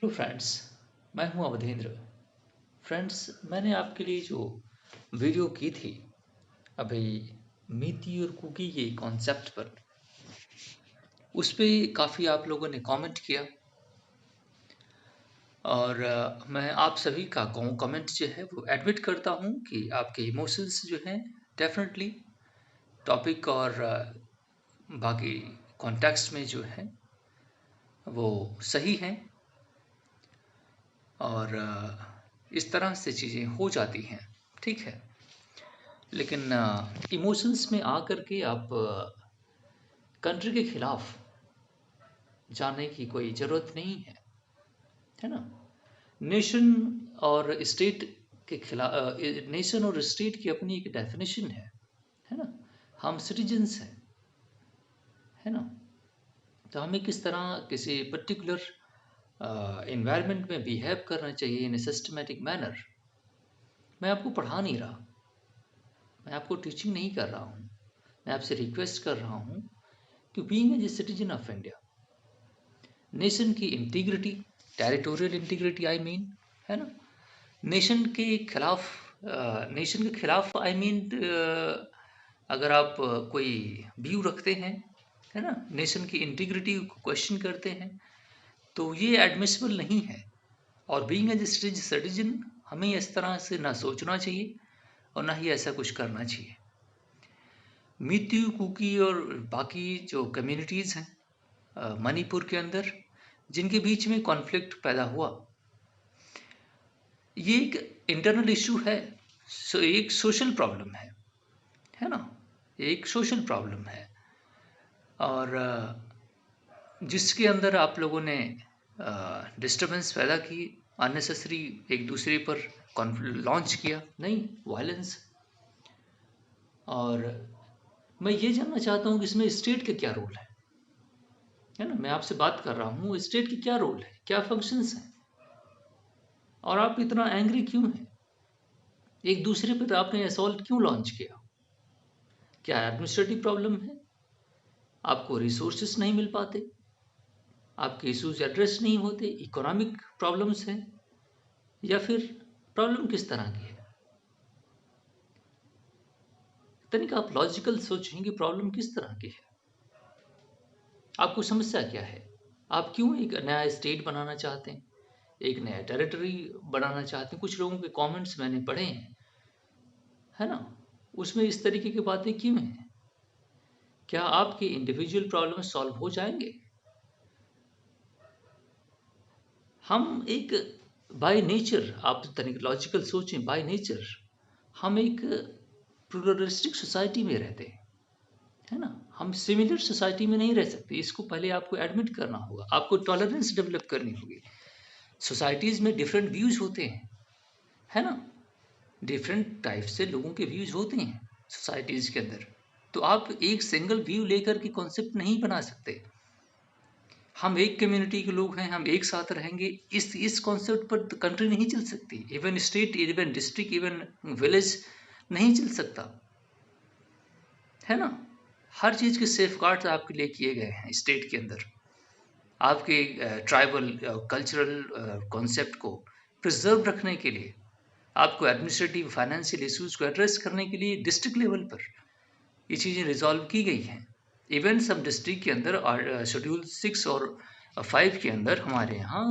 Hello friends. मैं हूं अवधेंद्र। Friends, मैंने आपके लिए जो वीडियो की थी अभी मिति और कुकी के कॉन्सेप्ट पर, उस पे काफ़ी आप लोगों ने कमेंट किया और मैं आप सभी का कमेंट जो है वो एडमिट करता हूं कि आपके इमोशंस जो हैं डेफिनेटली टॉपिक और बाकी कॉन्टेक्स्ट में जो है वो सही हैं और इस तरह से चीज़ें हो जाती हैं। ठीक है, लेकिन इमोशंस में आकर के आप कंट्री के खिलाफ जाने की कोई ज़रूरत नहीं है ना। नेशन और स्टेट के खिलाफ, नेशन और स्टेट की अपनी एक डेफिनेशन है ना। हम सिटीजन्स हैं, है ना। तो हमें किस तरह किसी पर्टिकुलर इन्वायरमेंट में बिहेव करना चाहिए इन ए सिस्टमेटिक मैनर। मैं आपको पढ़ा नहीं रहा, मैं आपको टीचिंग नहीं कर रहा हूँ। मैं आपसे रिक्वेस्ट कर रहा हूँ कि being as a citizen of India, nation की integrity, territorial integrity I mean, है ना। नेशन के खिलाफ, नेशन के खिलाफ आई मीन, अगर आप कोई व्यू रखते हैं, है ना, नेशन की इंटीग्रिटी को क्वेश्चन करते हैं, तो ये एडमिसिबल नहीं है। और बीइंग एज सिटीजन हमें इस तरह से ना सोचना चाहिए और ना ही ऐसा कुछ करना चाहिए। मित्यु कुकी और बाकी जो कम्युनिटीज़ हैं मणिपुर के अंदर, जिनके बीच में कॉन्फ्लिक्ट पैदा हुआ, ये एक इंटरनल इशू है। एक सोशल प्रॉब्लम है ना। एक सोशल प्रॉब्लम है और जिसके अंदर आप लोगों ने डिस्टरबेंस पैदा की, अननेसेसरी एक दूसरे पर लॉन्च किया, नहीं वायलेंस। और मैं ये जानना चाहता हूँ कि इसमें स्टेट का क्या रोल है ना। मैं आपसे बात कर रहा हूँ, स्टेट की क्या रोल है, क्या फंक्शंस हैं, और आप इतना एंग्री क्यों हैं? एक दूसरे पर आपने असॉल्ट क्यों लॉन्च किया? क्या एडमिनिस्ट्रेटिव प्रॉब्लम है? आपको रिसोर्सेस नहीं मिल पाते? आपके इश्यूज एड्रेस नहीं होते? इकोनॉमिक प्रॉब्लम्स हैं? या फिर प्रॉब्लम किस तरह की है? तनिक आप लॉजिकल सोचें कि प्रॉब्लम किस तरह की है। आपको समस्या क्या है? आप क्यों एक नया स्टेट बनाना चाहते हैं, एक नया टेरिटरी बनाना चाहते हैं? कुछ लोगों के कमेंट्स मैंने पढ़े हैं, है ना। उसमें इस तरीके की बातें क्यों हैं? क्या आपके इंडिविजुअल प्रॉब्लम सॉल्व हो जाएंगे? हम एक बाय नेचर, आप तनिक लॉजिकल सोचें, बाय नेचर हम एक प्लूरलिस्टिक सोसाइटी में रहते हैं, है ना। हम सिमिलर सोसाइटी में नहीं रह सकते। इसको पहले आपको एडमिट करना होगा, आपको टॉलरेंस डेवलप करनी होगी। सोसाइटीज़ में डिफरेंट व्यूज़ होते हैं, है ना। डिफरेंट टाइप से लोगों के व्यूज़ होते हैं सोसाइटीज़ के अंदर। तो आप एक सिंगल व्यू लेकर के कॉन्सेप्ट नहीं बना सकते। हम एक कम्युनिटी के लोग हैं, हम एक साथ रहेंगे, इस कॉन्सेप्ट पर कंट्री नहीं चल सकती। Even state, even district, even village नहीं चल सकता, है ना। हर चीज़ के सेफगार्ड्स आपके लिए किए गए हैं स्टेट के अंदर। आपके ट्राइबल कल्चरल कॉन्सेप्ट को प्रिजर्व रखने के लिए, आपको एडमिनिस्ट्रेटिव फाइनेंशियल इश्यूज को एड्रेस करने के लिए डिस्ट्रिक्ट लेवल पर ये चीज़ें रिजॉल्व की गई हैं। इवन सब डिस्ट्रिक्ट के अंदर शेड्यूल 6 और 5 के अंदर हमारे यहाँ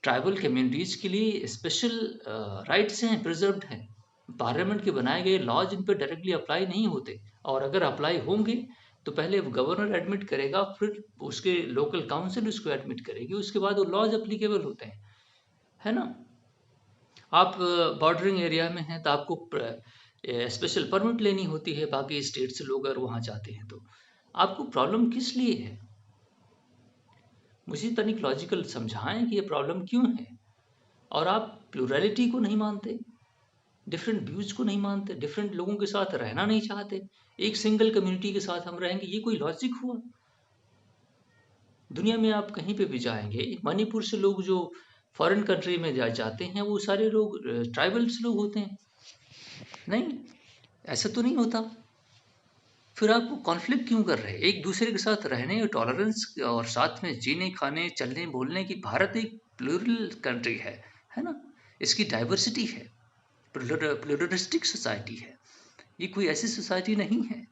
ट्राइबल कम्युनिटीज़ के लिए स्पेशल राइट्स हैं, प्रिजर्व्ड हैं। पार्लियामेंट के बनाए गए लॉज इन पर डायरेक्टली अप्लाई नहीं होते, और अगर अप्लाई होंगे तो पहले गवर्नर एडमिट करेगा, फिर उसके लोकल काउंसिल उसको एडमिट करेगी, उसके बाद वो लॉज अप्लीकेबल होते हैं, है ना। आप बॉर्डरिंग एरिया में हैं तो आपको स्पेशल परमिट लेनी होती है, बाकी स्टेट से लोग अगर वहाँ जाते हैं तो आपको प्रॉब्लम किस लिए है? मुझे तनिक लॉजिकल समझाएं कि ये प्रॉब्लम क्यों है। और आप प्लूरलिटी को नहीं मानते, डिफरेंट व्यूज को नहीं मानते, डिफरेंट लोगों के साथ रहना नहीं चाहते, एक सिंगल कम्युनिटी के साथ हम रहेंगे, ये कोई लॉजिक हुआ? दुनिया में आप कहीं पे भी जाएंगे, मणिपुर से लोग जो फॉरेन कंट्री में जाते हैं वो सारे लोग ट्राइबल्स लोग होते हैं? नहीं, ऐसा तो नहीं होता। फिर आप कॉन्फ्लिक्ट क्यों कर रहे हैं? एक दूसरे के साथ रहने और टॉलरेंस और साथ में जीने, खाने, चलने, बोलने की, भारत एक प्लूरल कंट्री है ना, इसकी डाइवर्सिटी है, प्लूरलिस्टिक सोसाइटी है। ये कोई ऐसी सोसाइटी नहीं है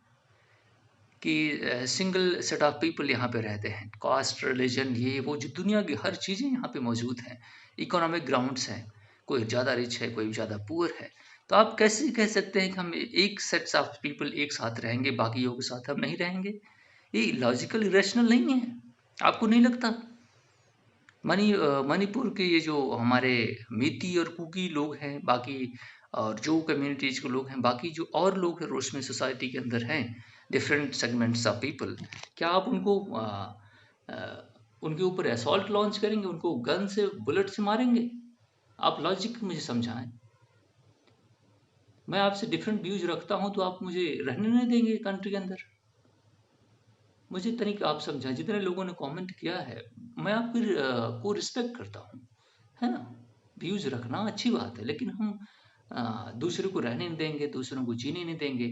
कि सिंगल सेट ऑफ पीपल यहाँ पे रहते हैं, कास्ट, रिलीजन, ये वो, जो दुनिया की हर चीज़ें यहाँ पे मौजूद हैं। इकोनॉमिक ग्राउंड्स हैं, कोई ज़्यादा रिच है, कोई ज़्यादा पुअर है। तो आप कैसे कह सकते हैं कि हम एक सेट्स ऑफ पीपल एक साथ रहेंगे, बाकियों के साथ हम नहीं रहेंगे? ये लॉजिकल इरेशनल नहीं है, आपको नहीं लगता? मणिपुर के ये जो हमारे मीती और कुकी लोग हैं, बाकी और जो कम्युनिटीज के लोग हैं, बाकी जो और लोग हैं रोशनी सोसाइटी के अंदर हैं, डिफरेंट सेगमेंट्स ऑफ पीपल, क्या आप उनको उनके ऊपर असॉल्ट लॉन्च करेंगे, उनको गन से, बुलेट से मारेंगे? आप लॉजिक मुझे समझाएं। मैं आपसे डिफरेंट व्यूज रखता हूं तो आप मुझे रहने नहीं देंगे कंट्री के अंदर? मुझे तरीका आप समझाएं। जितने लोगों ने कमेंट किया है, मैं आपकी को रिस्पेक्ट करता हूँ, है ना? व्यूज रखना अच्छी बात है, लेकिन हम दूसरे को रहने नहीं देंगे, दूसरों को जीने नहीं देंगे,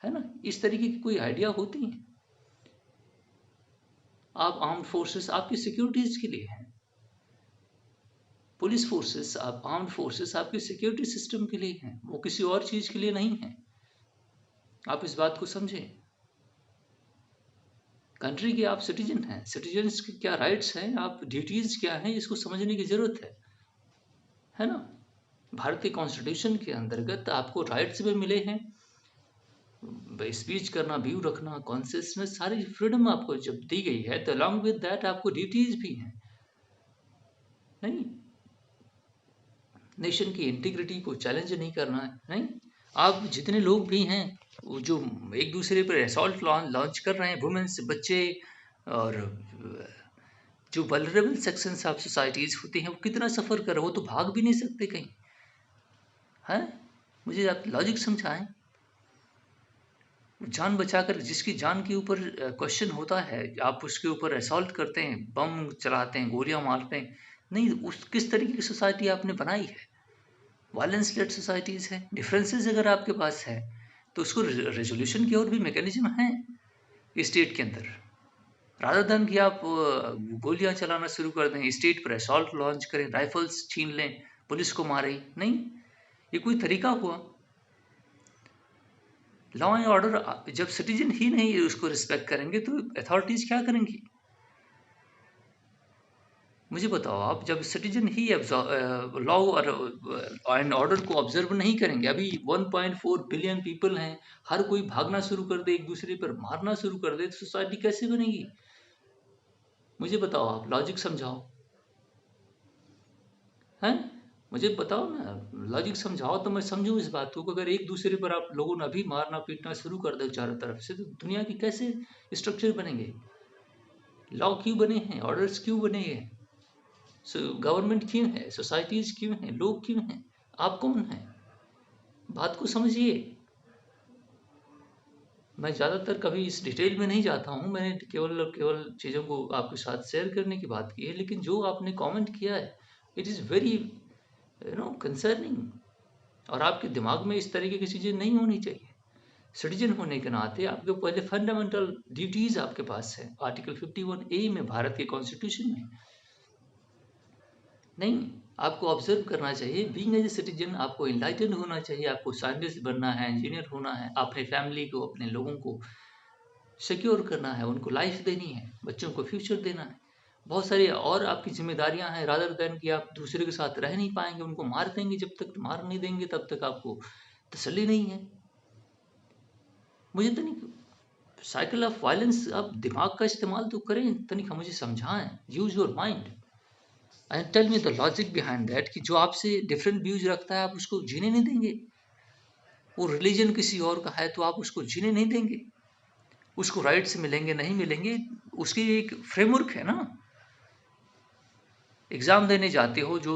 है ना? इस तरीके की कोई आइडिया होती है? आप आर्म्ड फोर्सेस आपकी सिक्योरिटीज के लिए हैं, पुलिस फोर्सेस, आप आर्म्ड फोर्सेस आपकी सिक्योरिटी सिस्टम के लिए हैं, वो किसी और चीज के लिए नहीं है। आप इस बात को समझें। कंट्री के आप सिटीजन हैं, सिटीजन्स के क्या राइट्स हैं, आप ड्यूटीज क्या हैं, इसको समझने की जरूरत है ना? भारतीय कॉन्स्टिट्यूशन के अंतर्गत आपको राइट्स भी मिले हैं, स्पीच करना, व्यू रखना, कॉन्सियसनेस, सारी फ्रीडम आपको जब दी गई है, तो अलॉन्ग विद दैट आपको ड्यूटीज भी हैं। नहीं, नेशन की इंटीग्रिटी को चैलेंज नहीं करना है। नहीं, आप जितने लोग भी हैं वो जो एक दूसरे पर असॉल्ट लॉन्च कर रहे हैं, वुमेन्स, बच्चे, और जो वल्नरेबल सेक्शंस ऑफ सोसाइटीज होती हैं, वो कितना सफ़र कर रहे, वो तो भाग भी नहीं सकते कहीं, है? मुझे आप लॉजिक समझाएं। जान बचाकर, जिसकी जान के ऊपर क्वेश्चन होता है, आप उसके ऊपर असॉल्ट करते हैं, बम चलाते हैं, गोलियां मारते हैं। नहीं, उस किस तरीके की सोसाइटी आपने बनाई है? वायलेंस लेड सोसाइटीज है। डिफरेंसेस अगर आपके पास है तो उसको रेजोल्यूशन की और भी मैकेनिज्म है स्टेट के अंदर, रादर देन कि आप गोलियां चलाना शुरू कर दें, स्टेट पर असॉल्ट लॉन्च करें, राइफल्स छीन लें, पुलिस को मारें। नहीं, ये कोई तरीका हुआ? लॉ एंड ऑर्डर जब सिटीजन ही नहीं उसको रिस्पेक्ट करेंगे तो अथॉरिटीज क्या करेंगी? मुझे बताओ, आप जब सिटीजन ही लॉ और एंड ऑर्डर को ऑब्जर्व नहीं करेंगे, अभी 1.4 बिलियन पीपल हैं, हर कोई भागना शुरू कर दे, एक दूसरे पर मारना शुरू कर दे, तो सोसाइटी कैसे बनेगी? मुझे बताओ, आप लॉजिक समझाओ, हैं? मुझे बताओ ना, लॉजिक समझाओ तो मैं समझूं इस बात को। अगर एक दूसरे पर आप लोगों ने अभी मारना पीटना शुरू कर दे चारों तरफ से, तो दुनिया की कैसे स्ट्रक्चर बनेंगे? लॉ क्यों बने हैं, ऑर्डर्स क्यों बने हैं, गवर्नमेंट क्यों है, सोसाइटीज क्यों हैं, लोग क्यों हैं? आप कौन हैं? बात को समझिए। मैं ज़्यादातर कभी इस डिटेल में नहीं जाता हूँ, मैंने केवल और केवल चीज़ों को आपके साथ शेयर करने की बात की है, लेकिन जो आपने कमेंट किया है, इट इज़ वेरी कंसर्निंग, और आपके दिमाग में इस तरीके की चीज़ें नहीं होनी चाहिए। सिटीजन होने के नाते आपके पहले फंडामेंटल ड्यूटीज आपके पास है, आर्टिकल 51A में, भारत के कॉन्स्टिट्यूशन में। नहीं, आपको ऑब्जर्व करना चाहिए, बीइंग एज ए सिटीजन आपको इनलाइटेंड होना चाहिए, आपको साइंटिस्ट बनना है, इंजीनियर होना है, अपने फैमिली को, अपने लोगों को सिक्योर करना है, उनको लाइफ देनी है, बच्चों को फ्यूचर देना है, बहुत सारी और आपकी जिम्मेदारियां हैं, रादर देन कि आप दूसरे के साथ रह नहीं पाएंगे, उनको मार देंगे, जब तक मार नहीं देंगे तब तक आपको तसल्ली नहीं है। मुझे तनिक साइकिल ऑफ वायलेंस, आप दिमाग का इस्तेमाल तो करें, तनिक मुझे समझाएं, use your mind and tell me the logic behind that, कि जो आपसे डिफरेंट व्यूज रखता है आप उसको जीने नहीं देंगे। वो रिलीजन किसी और का है तो आप उसको जीने नहीं देंगे, उसको राइट्स मिलेंगे नहीं मिलेंगे, उसकी एक फ्रेमवर्क है ना। एग्जाम देने जाते हो, जो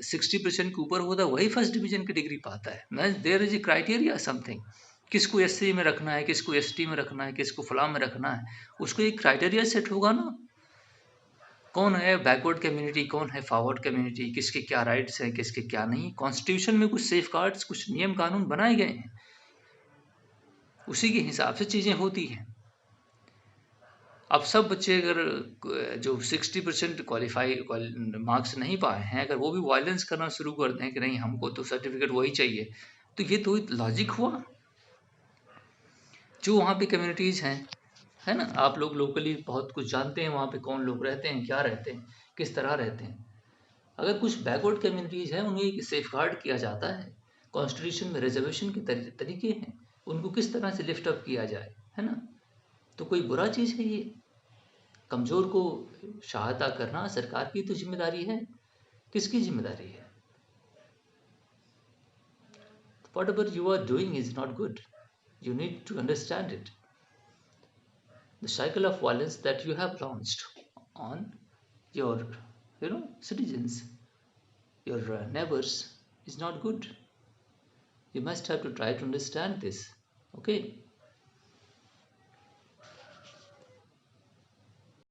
60% के ऊपर होता है वही फर्स्ट डिवीजन की डिग्री पाता है। There is a criteria something, किसको एससी में रखना है, किसको एसटी में रखना है, किसको फलां में रखना है, उसको एक क्राइटेरिया सेट होगा ना। कौन है बैकवर्ड कम्युनिटी, कौन है फॉरवर्ड कम्युनिटी, किसके क्या राइट्स हैं, किसके क्या नहीं। कॉन्स्टिट्यूशन में कुछ सेफगार्ड्स, कुछ नियम कानून बनाए गए हैं, उसी के हिसाब से चीज़ें होती हैं। अब सब बच्चे अगर जो 60% क्वालिफाई मार्क्स नहीं पाए हैं, अगर वो भी वायलेंस करना शुरू कर दें कि नहीं हमको तो सर्टिफिकेट वही चाहिए, तो ये तो लॉजिक हुआ। जो वहाँ पे कम्युनिटीज़ हैं, है ना, आप लोग लोकली बहुत कुछ जानते हैं, वहाँ पे कौन लोग रहते हैं, क्या रहते हैं, किस तरह रहते हैं। अगर कुछ बैकवर्ड कम्युनिटीज़ हैं उन्हें सेफ गार्ड किया जाता है, कॉन्स्टिट्यूशन में रिजर्वेशन के तरीके हैं, उनको किस तरह से लिफ्ट अप किया जाए, है ना। तो कोई बुरा चीज़ है ये? कमज़ोर को सहायता करना सरकार की तो जिम्मेदारी है, किसकी जिम्मेदारी है? Whatever you are doing is not good. You need to understand it. The cycle of violence that you have launched on your, citizens, your neighbors, is not good. You must have to try to understand this. Okay.